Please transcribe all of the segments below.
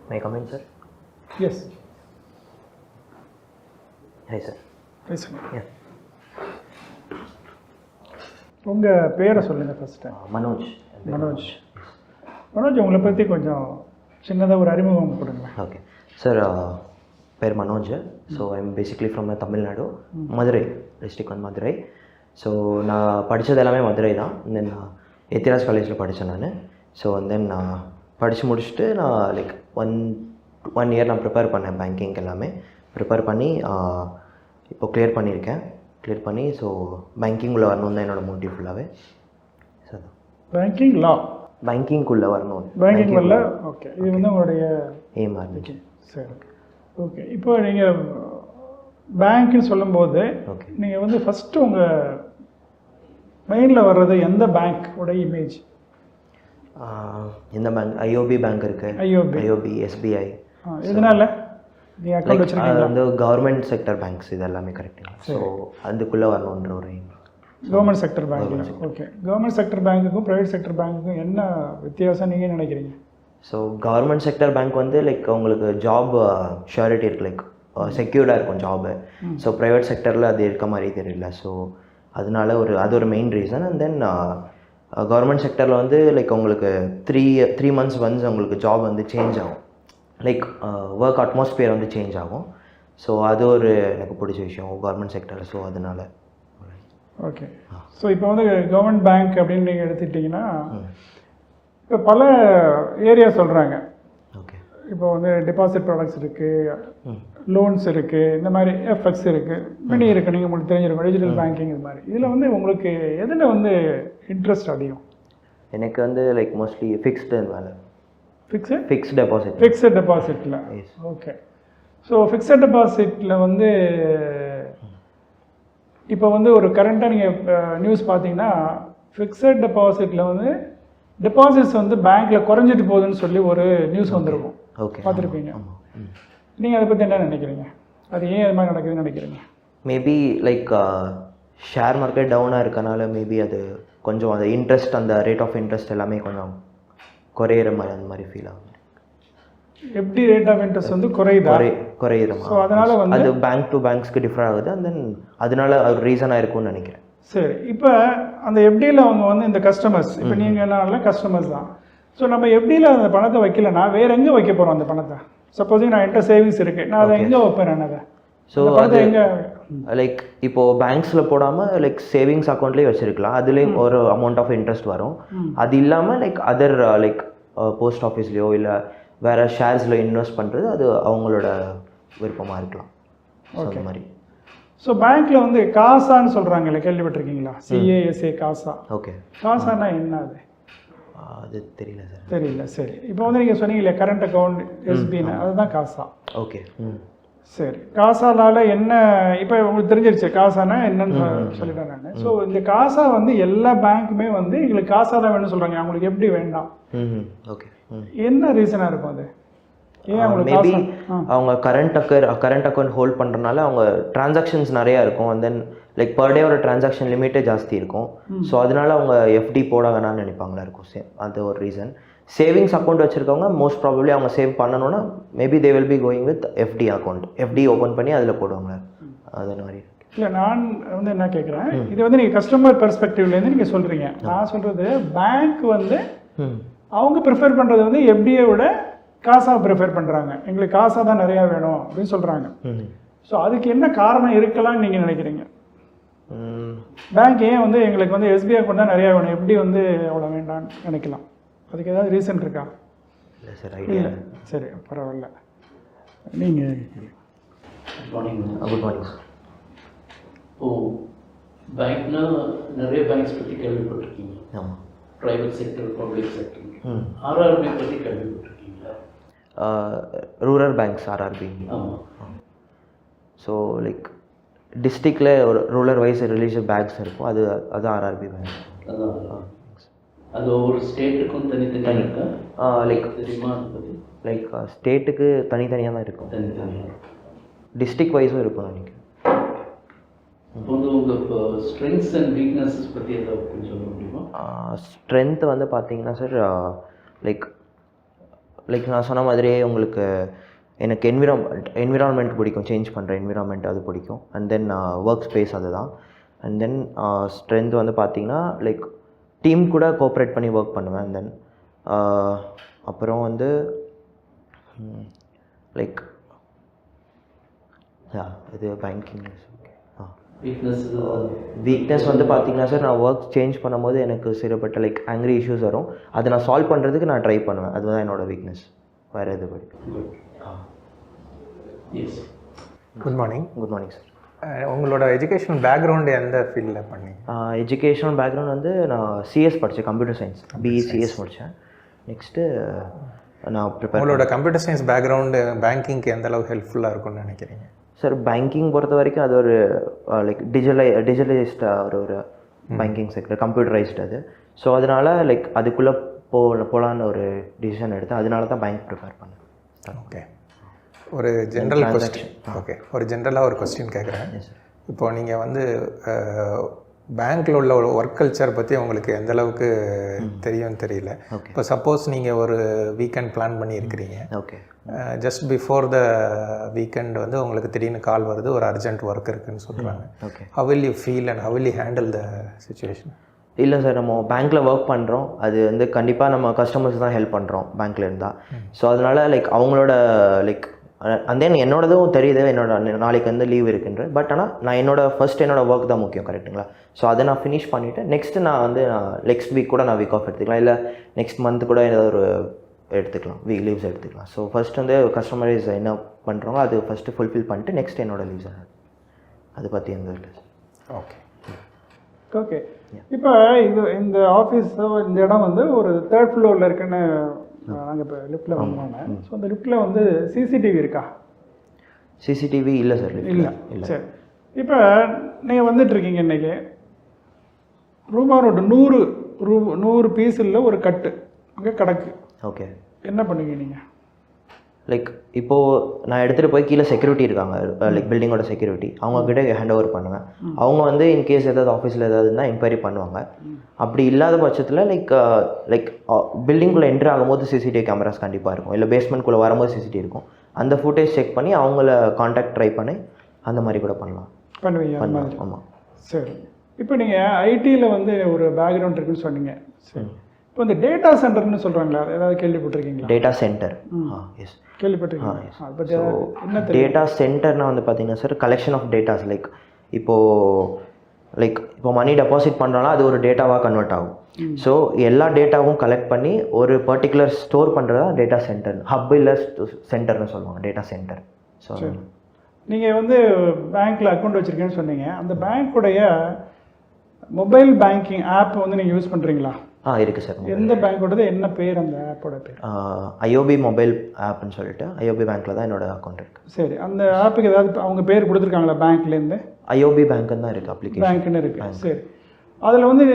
May I come in, sir? Yes. Hi, sir. Please. Yeah. உங்கள் பேரை சொல்லுங்கள் first. Manoj. Manoj உங்களை பற்றி கொஞ்சம் சின்னதாக ஒரு அறிமுகம் கொடுங்களேன். ஓகே சார், பேர் Manoj. So I'm basically from Tamil Nadu, Madurai district வந்து மதுரை. ஸோ நான் படித்தது எல்லாமே மதுரை தான். தென் எத்திராஸ் காலேஜில் படித்தேன் நான். ஸோ தென் நான் படித்து முடிச்சுட்டு நான் லைக் ஒன் இயர் நான் ப்ரிப்பேர் பண்ணேன் பேங்கிங் எல்லாமே ப்ரிப்பேர் பண்ணி இப்போ கிளியர் பண்ணி ஸோ பேங்கிங்குள்ளே வரணும் தான் என்னோடய மோட்டிவ் ஃபுல்லாகவே. ஸோ பேங்கிங்குள்ளே வரணும். பேங்கிங்குள்ள ஓகே, இது வந்து உங்களுடைய எய்மாக இருந்துச்சு. சரி, ஓகே. இப்போ நீங்கள் பேங்க்னு சொல்லும்போது ஓகே, நீங்கள் வந்து ஃபஸ்ட்டு உங்கள் மைண்டில் வர்றது எந்த பேங்க்கோட இமேஜ்? எந்த பேங்க்? ஐஓபி பேங்க் இருக்குது, ஐஓபி, எஸ்பிஐ. இதனால நீங்கள் அக்கௌண்ட் வச்சுருக்கீங்களா? வந்து கவர்மெண்ட் செக்டர் பேங்க்ஸ் இது எல்லாமே கரெக்டுங்களா? ஸோ அதுக்குள்ளே வரணுன்ற ஒரு எய்ம். கவர்மெண்ட் செக்டர் பேங்க்கில் ஓகே. கவர்மெண்ட் செக்டர் பேங்க்குக்கும் ப்ரைவேட் செக்டர் பேங்க்குக்கும் என்ன வித்தியாசம் நீங்கள் நினைக்கிறீங்க? ஸோ கவர்மெண்ட் செக்டர் பேங்க் வந்து லைக் உங்களுக்கு ஜாப் ஷூரிட்டி இருக்குது, லைக் செக்யூர்டாக இருக்கும் ஜாபு. ஸோ ப்ரைவேட் செக்டரில் அது இருக்க மாதிரி தெரியல. ஸோ அதனால அது ஒரு main reason. And then government செக்டரில் வந்து லைக் உங்களுக்கு த்ரீ மந்த்ஸ் ஒன்ஸ் உங்களுக்கு ஜாப் வந்து சேஞ்ச் ஆகும், லைக் ஒர்க் அட்மாஸ்பியர் வந்து சேஞ்ச் ஆகும். ஸோ அது ஒரு எனக்கு பிடிச்ச விஷயம் கவர்மெண்ட் செக்டரில். ஸோ அதனால ஓகே. ஸோ இப்போ வந்து கவர்மெண்ட் பேங்க் அப்படின்னு நீங்கள் எடுத்துக்கிட்டிங்கன்னா இப்போ பல ஏரியா சொல்கிறாங்க. ஓகே. இப்போ வந்து டெபாசிட் ப்ராடக்ட்ஸ் இருக்குது, லோன்ஸ் இருக்குது, இந்த மாதிரி எஃப்எக்ஸ் இருக்குது, மணி இருக்குது. நீங்கள் உங்களுக்கு தெரிஞ்சிருக்கும் டிஜிட்டல் பேங்கிங் இது மாதிரி. இதில் வந்து உங்களுக்கு எதில் வந்து இன்ட்ரெஸ்ட் அதிகம்? எனக்கு வந்து லைக் மோஸ்ட்லி ஃபிக்ஸ்டு மேலே. Fixed deposit. ஃபிக்ஸட் டெபாசிட்டில் ஓகே. ஸோ ஃபிக்ஸட் டெபாசிட்டில் வந்து இப்போ வந்து ஒரு கரண்ட்டாக நீங்கள் நியூஸ் பார்த்தீங்கன்னா ஃபிக்ஸட் டெபாசிட்டில் வந்து டெபாசிட்ஸ் வந்து பேங்க்கில் குறைஞ்சிட்டு போகுதுன்னு சொல்லி ஒரு நியூஸ் வந்திருக்கும். ஓகே, பார்த்துருப்பீங்க. நீங்கள் அதை பற்றி என்ன நினைக்கிறீங்க? அது ஏன் அது மாதிரி நடக்குதுன்னு நினைக்கிறீங்க? மேபி லைக் ஷேர் மார்க்கெட் டவுனாக இருக்கனால மேபி அது கொஞ்சம் அந்த இன்ட்ரெஸ்ட், அந்த ரேட் ஆஃப் இன்ட்ரெஸ்ட் எல்லாமே கொஞ்சம் குறையிற மாதிரி அந்த மாதிரி ஃபீல் ஆகும். எப்படி ரேட் ஆஃப் இன்ட்ரெஸ்ட் வந்து குறையுற மாதிரி. ஸோ அதனால் வந்து அது பேங்க் டு பேங்க்ஸ்க்கு டிஃப்ரெண்ட் ஆகுது. அண்ட் தென் அதனால ஒரு ரீசனாக இருக்கும்னு நினைக்கிறேன். சரி, இப்போ அந்த எஃப்டியில் அவங்க வந்து இந்த கஸ்டமர்ஸ், இப்போ நீங்கள் என்ன கஸ்டமர்ஸ் தான். ஸோ நம்ம எஃப்டியில் அந்த பணத்தை வைக்கலன்னா வேறு எங்கே வைக்க போகிறோம் அந்த பணத்தை? சப்போஸ் நான் என்கிட்ட சேவிங்ஸ் இருக்குது, நான் அதை எங்கே வைப்பேன்? நான் அதை ஸோ அது எங்கே லைக் இப்போது பேங்க்ஸில் போடாமல் லைக் சேவிங்ஸ் அக்கௌண்ட்லேயே வச்சுருக்கலாம். அதுலேயும் ஒரு அமௌண்ட் ஆஃப் இன்ட்ரெஸ்ட் வரும். அது இல்லாமல் லைக் அதர் லைக் போஸ்ட் ஆஃபீஸ்லேயோ இல்லை வேறு ஷேர்ஸில் இன்வெஸ்ட் பண்ணுறது அது அவங்களோட விருப்பமாக இருக்கலாம். அந்த மாதிரி. ஸோ பேங்க்கில் வந்து காசான்னு சொல்கிறாங்கல்ல, கேள்விப்பட்டிருக்கீங்களா? CASA காசா. ஓகே. காசானா என்ன? அது தெரியல சார். தெரியல. சரி, இப்போ வந்து நீங்கள் சொன்னீங்களே கரண்ட் அக்கௌண்ட் எஸ்பின்னு, அதுதான் காசா. ஓகே. சரி, காசாலால் என்ன இப்போ உங்களுக்கு தெரிஞ்சிருச்சு காசானா என்னன்னு சொல்லிட்டேன் நான். ஸோ இந்த காசா வந்து எல்லா பேங்க்குமே வந்து எங்களுக்கு காசா தான் வேணும்னு சொல்கிறாங்க, அவங்களுக்கு எப்படி வேண்டாம்? ஓகே. என்ன ரீசனாக இருக்கும் அது? மேபி அவங்க கரண்ட் அக்கௌண்ட் ஹோல்ட் பண்ணுறதுனால அவங்க டிரான்சாக்ஷன்ஸ் நிறையா இருக்கும். அண்ட் தென் லைக் பர் டேவோட டிரான்சாக்ஷன் லிமிட்டே ஜாஸ்தி இருக்கும். ஸோ அதனால அவங்க எஃப்டி போட வேணாம்னு நினைப்பாங்களா இருக்கும். அது ஒரு ரீசன். சேவிங்ஸ் அக்கௌண்ட் வச்சுருக்கவங்க மோஸ்ட் ப்ராபப்ளி அவங்க சேவ் பண்ணணும்னா maybe they will be going with FD account. FD open பண்ணி அதில் போடுவாங்க. அது மாதிரி இல்லை, நான் வந்து என்ன கேட்குறேன், இது வந்து நீங்கள் கஸ்டமர் பெர்ஸ்பெக்டிவ்லேருந்து நீங்கள் சொல்கிறீங்க. நான் சொல்கிறது பேங்க் வந்து அவங்க ப்ரிஃபர் பண்ணுறது வந்து எஃப்டியை விட காசாக ப்ரிஃபர் பண்ணுறாங்க. எங்களுக்கு காசாக தான் நிறையா வேணும் அப்படின்னு சொல்கிறாங்க. ஸோ அதுக்கு என்ன காரணம் இருக்கலாம்னு நீங்கள் நினைக்கிறீங்க? பேங்க் ஏன் வந்து எங்களுக்கு வந்து எஸ்பிஐ அக்கௌண்ட் தான் நிறையா வேணும், எப்படி வந்து அவ்வளோ வேண்டாம்னு நினைக்கலாம்? அதுக்கு ஏதாவது ரீசன் இருக்கா? இல்லை சார், ஐடியா. சரி, பரவாயில்ல. நீங்கள் குட் மார்னிங் சார். பேங்க்னா நிறைய பேங்க்ஸ் பற்றி கேள்விப்பட்டிருக்கீங்க. ஆமாம். Private sector, public sector. RRB பற்றி கேள்விப்பட்டிருக்கீங்களா? Rural banks RRB. ஆமாம். ஸோ லைக் டிஸ்ட்ரிக்டில் ஒரு ரூரல் வைஸ் ரிலீஜியஸ் பேங்க்ஸ் இருக்கும். அது ஆர்ஆர்பி பேங்க். அதான். அது ஒவ்வொரு ஸ்டேட்டுக்கும் தனித்தனியாக இருக்கா? லைக் தெரியுமா அதை பற்றி? லைக் ஸ்டேட்டுக்கு தனித்தனியாக தான் இருக்கும். தனித்தனியாக டிஸ்ட்ரிக்ட் வைஸும் இருக்கும் நினைக்கிறேன். இப்போ வந்து உங்கள் ஸ்ட்ரென்த்ஸ் அண்ட் வீக்னஸஸ் பற்றி ஏதாவது கொஞ்சம் சொல்ல முடியுமா? ஸ்ட்ரென்த் வந்து பார்த்தீங்கன்னா சார் லைக் லைக் நான் சொன்ன மாதிரியே உங்களுக்கு எனக்கு என்விரான்மெண்ட் பிடிக்கும், சேஞ்ச் பண்ணுற என்விரான்மெண்ட் அது பிடிக்கும். அண்ட் தென் ஒர்க் ஸ்பேஸ் அதுதான். அண்ட் தென் ஸ்ட்ரென்த் வந்து பார்த்திங்கன்னா லைக் டீம் கூட கோஆப்ரேட் பண்ணி ஒர்க் பண்ணுவேன். அண்ட் தென் அப்புறம் வந்து லைக் இது பேங்கிங். வீக்னஸ் வந்து பார்த்தீங்கன்னா சார், நான் ஒர்க் சேஞ்ச் பண்ணும்போது எனக்கு சிறப்பட்ட லைக் ஆங்க்ரி இஷ்யூஸ் வரும். அதை நான் சால்வ் பண்ணுறதுக்கு நான் ட்ரை பண்ணுவேன். அதுதான் என்னோடய வீக்னஸ். வேறு எது படிக்கும். Good morning. Good morning sir. உங்களோட எஜுகேஷன் பேக்ரவுண்டு எந்த ஃபீல்டில் பண்ணீங்க? எஜுகேஷனல் பேக்ரவுண்ட் வந்து நான் சிஎஸ் படித்தேன், கம்ப்யூட்டர் சயின்ஸ், பிஇ சிஎஸ் முடித்தேன். நெக்ஸ்ட்டு நான் உங்களோட கம்ப்யூட்டர் சயின்ஸ் பேக்ரவுண்டு பேங்கிங்க்கு எந்த அளவுக்கு ஹெல்ப்ஃபுல்லாக இருக்கும்னு நினைக்கிறீங்க? சார் பேங்கிங் பொறுத்த வரைக்கும் அது ஒரு லைக் டிஜிட்டலைஸ்டாக ஒரு பேங்கிங் செக்டர், கம்ப்யூட்டரைஸ்டு அது. ஸோ அதனால் லைக் அதுக்குள்ளே போகலான்னு ஒரு டிசிஷன் எடுத்தேன். அதனால தான் பேங்க் ப்ரிஃபர் பண்ணேன். ஓகே, ஒரு ஜென்ரல் கொஸ்டின். ஓகே, ஒரு ஜென்ரலாக ஒரு கொஸ்டின் கேட்குறேன். இப்போ நீங்கள் வந்து பேங்க்கில் உள்ள ஒரு ஒர்க் கல்ச்சர் பற்றி உங்களுக்கு எந்த அளவுக்கு தெரியும்னு தெரியல. இப்போ சப்போஸ் நீங்கள் ஒரு வீக்கெண்ட் பிளான் பண்ணியிருக்கிறீங்க. Okay, just before the weekend வந்து உங்களுக்கு திடீர்னு கால் வருது, ஒரு அர்ஜென்ட் ஒர்க் இருக்குதுன்னு சொல்கிறாங்க. Okay, how will you feel and how will you handle the situation? இல்லை சார், நம்ம பேங்க்கில் ஒர்க் பண்ணுறோம், அது வந்து கண்டிப்பாக நம்ம கஸ்டமர்ஸ் தான் ஹெல்ப் பண்ணுறோம் பேங்க்கில் இருந்தால். ஸோ அதனால் லைக் அவங்களோட லைக் அண்ட் தென் என்னோடதும் தெரியுது, நாளைக்கு வந்து லீவ் இருக்குன்ற. பட் ஆனால் நான் என்னோடய ஒர்க் தான் முக்கியம், கரெக்டுங்களா? ஸோ அதை நான் ஃபினிஷ் பண்ணிவிட்டு நெக்ஸ்ட்டு நான் வந்து நெக்ஸ்ட் வீக் கூட நான் வீக் ஆஃப் எடுத்துக்கலாம், இல்லை நெக்ஸ்ட் மந்த் கூட ஏதாவது ஒரு எடுத்துக்கலாம், வீக் லீவ்ஸ் எடுத்துக்கலாம். ஸோ ஃபஸ்ட் வந்து கஸ்டமரைஸ் என்ன பண்ணுறாங்களோ அது ஃபஸ்ட்டு ஃபுல்ஃபில் பண்ணிட்டு நெக்ஸ்ட் என்னோடய லீவ்ஸ் அதை பற்றி எந்த இல்லை. Okay okay. இப்போ இந்த ஆஃபீஸ் இந்த இடம் வந்து ஒரு 3rd ஃப்ளோரில் இருக்குன்னு நாங்கள் இப்போ லிஃப்ட்டில் வந்தோன்னே. ஸோ அந்த லிஃப்ட்டில் வந்து சிசிடிவி இருக்கா? சிசிடிவி இல்லை சார், இல்லை. சரி, இப்போ நீங்கள் வந்துட்டுருக்கீங்க இன்றைக்கி, ரூபாய் 100 பீஸில் ஒரு கட்டு அங்கே கிடக்கு. ஓகே, என்ன பண்ணுவீங்க நீங்கள்? லைக் இப்போது நான் எடுத்துகிட்டு போய் கீழே செக்யூரிட்டி இருக்காங்க, லைக் பில்டிங்கோட செக்யூரிட்டி, அவங்கக்கிட்ட ஹேண்ட் ஓவர் பண்ணுவேன். அவங்க வந்து இன்கேஸ் ஏதாவது ஆஃபீஸில் ஏதாவது இருந்தால் என்கொயரி பண்ணுவாங்க. அப்படி இல்லாத பட்சத்தில் லைக் பில்டிங்குள்ளே என்ட்ரு ஆகும்போது சிசிடிவி கேமராஸ் கண்டிப்பாக இருக்கும், இல்லை பேஸ்மெண்ட்குள்ளே வரும்போது சிசிடிவி இருக்கும். அந்த ஃபுட்டேஜ் செக் பண்ணி அவங்கள காண்டாக்ட் ட்ரை பண்ணி அந்த மாதிரி கூட பண்ணுவீங்க? ஆமாம். சரி, இப்போ நீங்கள் ஐடியில் வந்து ஒரு பேக்ரவுண்ட் இருக்குன்னு சொன்னீங்க. சரி, இப்போ இந்த டேட்டா சென்டர்னு சொல்கிறாங்களா, ஏதாவது கேள்விப்பட்டிருக்கீங்களா? டேட்டா சென்டர், எஸ், கேள்விப்பட்டிருக்கீங்க. டேட்டா சென்டர்னால் வந்து பார்த்தீங்கன்னா sir, collection of datas. Like இப்போ மணி டெபாசிட் பண்ணுறோன்னா அது ஒரு டேட்டாவாக கன்வெர்ட் ஆகும். ஸோ எல்லா டேட்டாவும் கலெக்ட் பண்ணி ஒரு பர்டிகுலர் ஸ்டோர் பண்ணுறதா டேட்டா சென்டர், ஹப் இல்லை சென்டர்னு சொல்லுவாங்க, டேட்டா சென்டர். ஸோ நீங்கள் வந்து பேங்க்கில் அக்கௌண்ட் வச்சுருக்கேன்னு சொன்னீங்க, அந்த பேங்க்குடைய மொபைல் பேங்கிங் ஆப் வந்து நீங்கள் யூஸ் பண்ணுறீங்களா? இருக்குது சார். எந்த பேங்க்கோடது, என்ன பேர் அந்த ஆப்போட பேர்? ஐஓபி மொபைல் ஆப்னு சொல்லிட்டு ஐஓபி பேங்க்கில் தான் என்னோட அக்கௌண்ட் இருக்குது. சரி, அந்த ஆப்புக்கு ஏதாவது அவங்க பேர் கொடுத்துருக்காங்களா பேங்க்லேருந்து? ஐஓபி பேங்க்குன்னு தான் இருக்குது, அப்ளிகேஷன் பேங்க்குன்னு இருக்குது. சரி, அதில் வந்து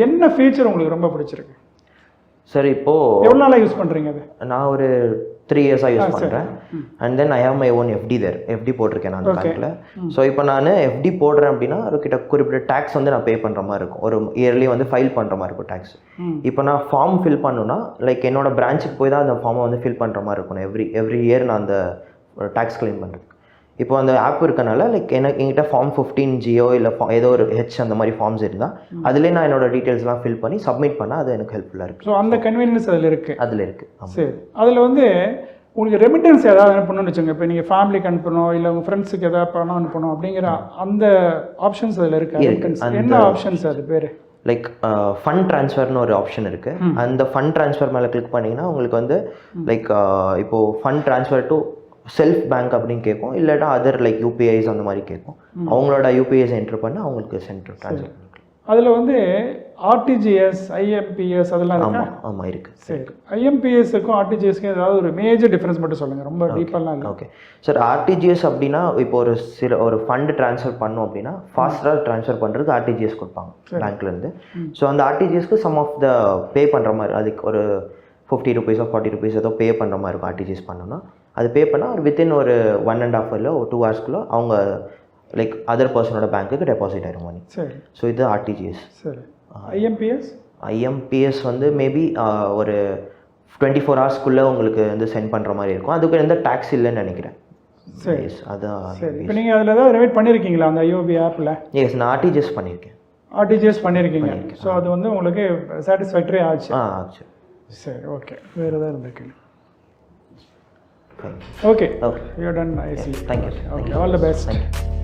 என்ன ஃபீச்சர் உங்களுக்கு ரொம்ப பிடிச்சிருக்கு சார்? இப்போது எவ்வளோ நாளாக யூஸ் பண்ணுறீங்க அது? நான் ஒரு 3 இயர்ஸாக யூஸ் பண்ணுறேன். And then I have my own FD there, FD போட்டிருக்கேன் நான் அந்த பேங்க்கில். ஸோ இப்போ நான் எஃப்டி போடுறேன் அப்படின்னா ஒரு குறிப்பிட்ட டேக்ஸ் வந்து நான் பே பண்ணுற மாதிரி இருக்கும், ஒரு இயர்லி வந்து ஃபைல் பண்ணுற மாதிரி இருக்கும் டேக்ஸ். இப்போ நான் ஃபார்ம் ஃபில் பண்ணணுன்னா லைக் என்னோட பிரான்ச்சுக்கு போய் தான் அந்த ஃபார்மை வந்து ஃபில் பண்ணுற மாதிரி இருக்கும். எவ்ரி இயர் நான் அந்த டேக்ஸ் கிளைம் பண்ணுறேன். இப்போ அந்த ஆப் இருக்கனால லைக் என்கிட்ட ஃபார்ம் 15G இல்லை ஏதோ ஒரு H அந்த மாதிரி ஃபார்ம்ஸ் இருந்தால் அதிலே நான் என்னோட டீட்டெயில்ஸ்லாம் ஃபில் பண்ணி சப்மிட் பண்ணால் அது எனக்கு ஹெல்ப்ஃபுல்லாக இருக்குது. ஸோ அந்த கன்வீனியன்ஸ் அதில் இருக்குது. சரி, அதில் வந்து உங்களுக்கு ரெமிட்டன்ஸ் ஏதாவது அனுப்பணும்னு வச்சுங்க, இப்போ நீங்கள் ஃபேமிலிக்கு அனுப்பணும் இல்லை உங்கள் ஃப்ரெண்ட்ஸுக்கு ஏதாவது பணம் அனுப்பணும் அப்படிங்கிற அந்த ஆப்ஷன்ஸ் அதில் இருக்குது. என்ன ஆப்ஷன்ஸ் அது பேர்? லைக் ஃபண்ட் ட்ரான்ஸ்ஃபர்னு ஒரு ஆப்ஷன் இருக்குது. அந்த ஃபண்ட் ட்ரான்ஸ்ஃபர் மேலே கிளிக் பண்ணிங்கன்னா உங்களுக்கு வந்து லைக் இப்போது fund transfer to self bank அப்படின்னு கேட்கும், இல்லாட்டா அதர் லைக் யூபிஐஸ் அந்த மாதிரி கேட்கும். அவங்களோட யூபிஐஸ் என்ட்ரு பண்ணி அவங்களுக்கு சென்டர் ட்ரான்ஸ்ஃபர் பண்ணிக்கலாம். அதில் வந்து ஆர்டிஜிஎஸ், ஐஎம்பிஎஸ் அதெல்லாம் இருக்கா? ஆமாம் இருக்குது. சரி, ஐஎம்பிஎஸ்க்கும் ஆர்டிஜிஎஸ்க்கும் ஏதாவது ஒரு மேஜர் டிஃப்ரென்ஸ் மட்டும் சொல்லுங்கள், ரொம்ப டீப்பெல்லாம் இல்லை. ஓகே சார், ஆர்டிஜிஎஸ் அப்படின்னா இப்போ ஒரு ஃபண்டு ட்ரான்ஸ்ஃபர் பண்ணோம் அப்படின்னா ஃபாஸ்ட்டாக ட்ரான்ஸ்ஃபர் பண்ணுறதுக்கு ஆர்டிஜிஎஸ் கொடுப்பாங்க பேங்க்லேருந்து. ஸோ அந்த ஆர்டிஜிஎஸ்க்கு சம் ஆஃப் த பே பண்ணுற மாதிரி, அதுக்கு ஒரு 50 rupees 40 rupees ஏதோ பே பண்ணுற மாதிரி இருக்கும். ஆர்டிஜிஎஸ் பண்ணோன்னா அது பே பண்ணால் வித்தின் ஒரு 1.5 hour இல்லை 2 hours அவங்க லைக் அதர் பர்சனோட பேங்க்குக்கு டெபாசிட் ஆயிரும் மணி. சரி, ஸோ இது ஆர்டிஜிஎஸ். சரி, ஐஎம்பிஎஸ் வந்து மேபி ஒரு 24 ஹவர்ஸ்க்குள்ளே உங்களுக்கு வந்து சென்ட் பண்ணுற மாதிரி இருக்கும். அதுக்கு எந்த டேக்ஸ் இல்லைன்னு நினைக்கிறேன். சரி எஸ் அதான். சரி. இப்போ நீங்கள் அதில் ஏதாவது ரெவைட் பண்ணியிருக்கீங்களா அந்த ஐஓபி ஆப்பில்? எஸ் நான் ஆர்டிஜிஎஸ் பண்ணியிருக்கேன். ஆர்டிஜிஎஸ் பண்ணியிருக்கீங்க. ஸோ அது வந்து உங்களுக்கு சாட்டிஸ்ஃபேக்டரி ஆச்சு. ஆச்சு. சரி ஓகே. வேறு ஏதாவது இருந்திருக்கு? Thank you. Okay Okay. You done I see. Thank you. Okay all the best. Thank you.